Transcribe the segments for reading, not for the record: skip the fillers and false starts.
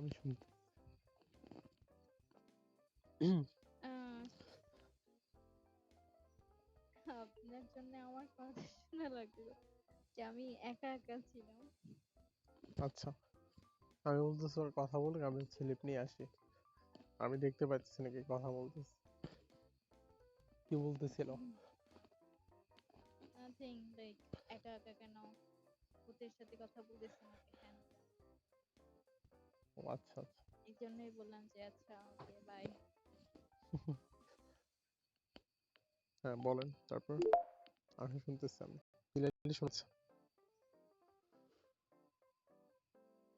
আমি শুনতে আহ, আপনার জন্য আমার কথা শোনা লাগলো যে আমি একা একা ছিলাম। আচ্ছা, আমি বলতেছি ওর কথা বলুক, আমি স্লিপ নিয়ে আসি। আমি দেখতে পাচ্ছি নাকি কথা বলতেছি, কি বলতেছিল? নাথিং, লাইক একা একা কেন ভূতের সাথে কথা বলতেছি নাকি, হ্যাঁ ও আচ্ছা আচ্ছা। এই জন্যই বললাম যে আচ্ছা ওকে বাই। হ্যাঁ বলেন তারপর, আমি শুনতেছি, আমি ক্লিয়ারলি শুনছি।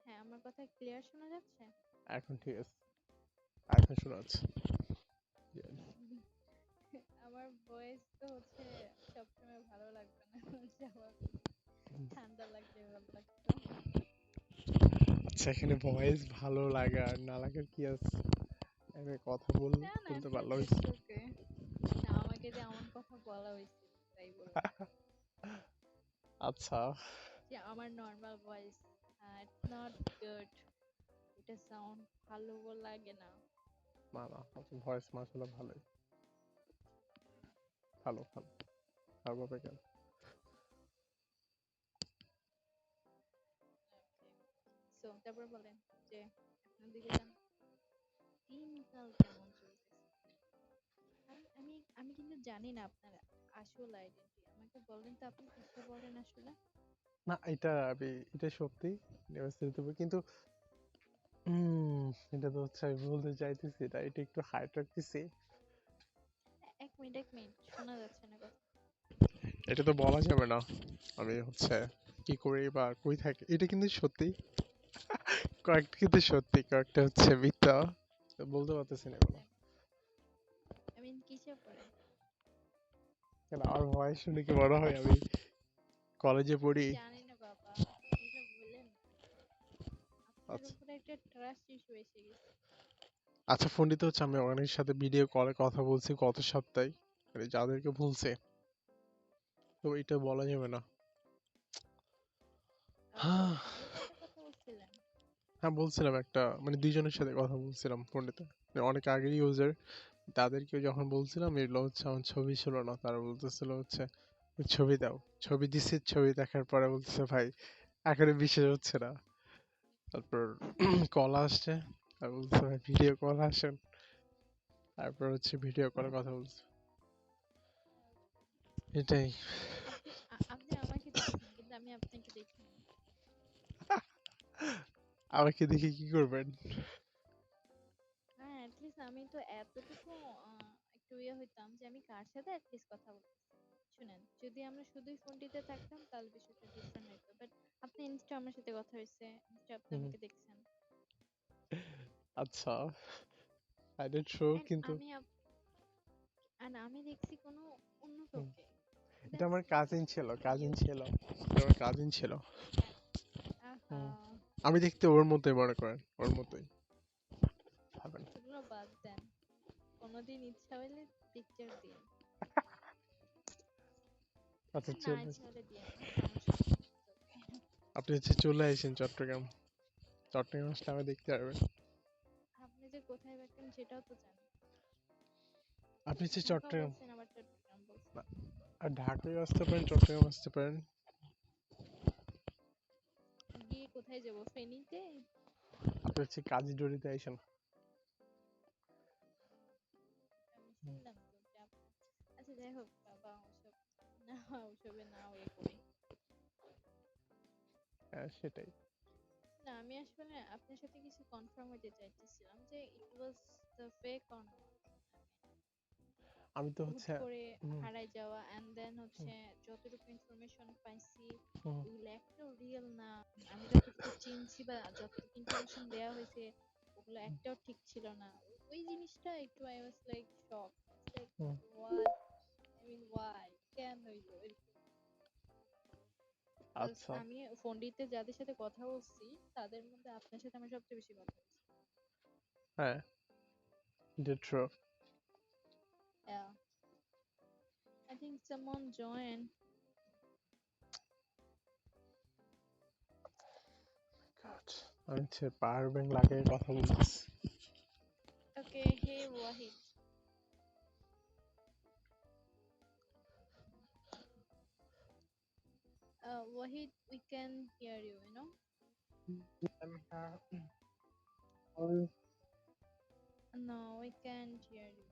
হ্যাঁ, আমার কথা ক্লিয়ার শোনা যাচ্ছে? এখন ঠিক আছে, এখন শোনা যাচ্ছে। আমার ভয়েস তো হচ্ছে সবসময় ভালো লাগবে না, স্বাভাবিক। ঠান্ডা লাগলে ভালো লাগতো। আচ্ছা, এখানে ভয়েস ভালো লাগা আর না লাগার কি আছে? আমি কথা না না, বলতে ইটস পারলাম। Okay it's okay. না, আমাকে যে এমন কথা বলা হয়েছিল তাই বললাম আচ্ছা, যে আমার normal voice it's not good, এটা সাউন্ড ভালো লাগে না। না না, ভয়েস মাসাল্লাহ ভালোই, ভালো ভালো, খারাপ হবে কেন? সো তারপর বলেন যে আপনার দিকে যান, দিনকাল কেমন চলতেছে। আমি আমি আমি কিন্তু জানি না আপনার আসল আইডেন্টি, আমাকে বলেন তো আপনি কিসে পড়েন আসলে। না, এটা সত্যি ইউনিভার্সিটিতে পড়ি, কিন্তু উম, এটা তো হচ্ছে আমি বলতে চাইতেছি, এটা একটু হাইট রাখতেছি। এক মিনিট শোনা যাচ্ছে না কথা। এটা তো বলা যাবে না আমি হচ্ছে কি করি বা কই থাকি, এটা কিন্তু সত্যি। কয়েকটা কিন্তু সত্যি, কয়েকটা হচ্ছে মিথ্যা, তো বলতে পারতেছি না এগুলো। আই মিন কিসে পড়েন? কেন আমার ভয়েস শুনে কি মনে হয় আমি কলেজে আমি পড়ি? জানি না বাবা, এসব বললেন না। আপনার আচ্ছা উপরে একটা ট্রাস্ট ইস্যু এসে গেছে। আচ্ছা, ফোনটিতে হচ্ছে আমি অনেক সাথে ভিডিও কলে কথা বলছি গত সপ্তাহে, মানে যাদেরকে বলছে, তো এটা বলা যাবে না। ও, হ্যাঁ, কাদের সাথে কথা বলছিলেন? হ্যাঁ বলছিলাম একটা, মানে দুইজনের সাথে কথা বলছিলাম ফোনটিতে, মানে অনেক আগের ইউজার। তাদেরকে যখন বলছিলাম এগুলো হচ্ছে আমার ছবি ছিল না, তারা বলতেছিল হচ্ছে ছবি দাও, ছবি দিছি, ছবি দেখার পরে বলতেছে ভাই এখনো বিশ্বাস হচ্ছে না। তারপর কল আসছে, আর বলছে ভাই ভিডিও কল আসেন, তারপর হচ্ছে ভিডিও কলে কথা বলছে, এটাই। আপনি আমাকে দেখছেন কিন্তু আমি আপনাকে দেখিনি। আমাকে দেখে কি করবেন? হ্যাঁ, অ্যাটলিস্ট আমি তো এতটুকু একটু ইয়ে হইতাম যে আমি কার সাথে অ্যাটলিস্ট কথা বলতেছি। শুনেন, যদি আমরা শুধুই ফোনটিতে থাকতাম তাহলে বিষয়টা ডিফারেন্ট হইতো, বাট আপনি ইনস্টা আমার সাথে কথা হয়েছে, ইনস্টা আপনি হুম, আমাকে দেখছেন। আচ্ছা, আই ডোন্ট শো এন্ড কিন্তু। আমি দেখছি কোনো অন্য হুম, কাউকে। এটা দ্যাটস আমার দ্যাটস কাজিন ছিল, কাজিন ইউ। ছিল, এটা আমার কাজিন ছিল। আহা, হুম, আমি দেখতে ওর মতোই, মনে করেন ওর মতোই ভাবেন। এগুলো বাদ দেন, কোনোদিন ইচ্ছা হইলে পিকচার দিন, আচ্ছা আর না চলে, ইচ্ছা হলে দিয়েন না, সমস্যা নেই। It's okay. আপনি হচ্ছে চলে আসেন চট্টগ্রাম, চট্টগ্রাম আসলে আমি দেখতে পারবেন। আপনি যে কোথায় থাকেন সেটাও তো জানি। আপনি হচ্ছে ঢাকা চট্টগ্রাম, বলছেন আবার চট্টগ্রাম বলছেন। না, আর ঢাকায় আসতে পারেন, চট্টগ্রাম আসতে পারেন। গিয়ে কোথায় যাব, ফেনীতে? আপনি হচ্ছে কাজীডোরিতে আইসেন। আমি শুনলাম তো যে আচ্ছা যাই হোক বাবা, ওসব না, ওসবে না ওয়ে করি। হ্যাঁ সেটাই। না, আমি আসলে আপনার সাথে কিছু কনফার্ম হতে চাইতেছিলাম যে it was the fake or not. আমি তো হুট হচ্ছে করে হুম, হারাই যাওয়া এন্ড দেন হুম, হচ্ছে যতটুকু ইনফরমেশন পাইছি হুম, ওগুলো একটাও রিয়েল না। আমি যতটুকু চিনছি বা যতটুকু ইনফরমেশন দেওয়া হয়েছে ওগুলো একটাও ঠিক ছিল না। ওই জিনিসটা একটু I was like shock, like hmm. What, I mean why, কেন হইলো এরকম। Plus আচ্ছা, আমি ফোনটিতে যাদের সাথে কথা বলছি তাদের মধ্যে আপনার সাথে আমার সবচেয়ে বেশি কথা হয়েছে। হ্যাঁ, এটা true. Yeah, I think someone joined. God, আমি হচ্ছে পাওয়ার ব্যাংক লাগিয়ে কথা বলতেছি। Okay, hey Wahid. Wahid, we can hear you, you know? I'm here. No, we can't hear you.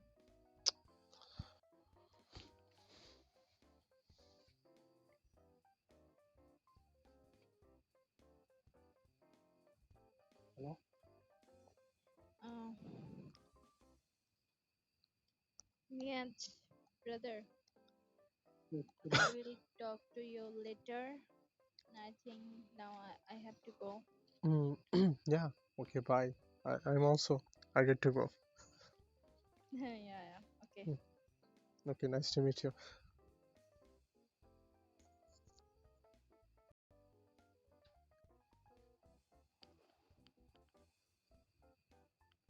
Hello? Uh, Niyat, brother, I will talk to you later. I think now I have to go. Yeah, okay, bye. I'm also, I get to go. Yeah, yeah. Okay. Mm, Okay, nice to meet you.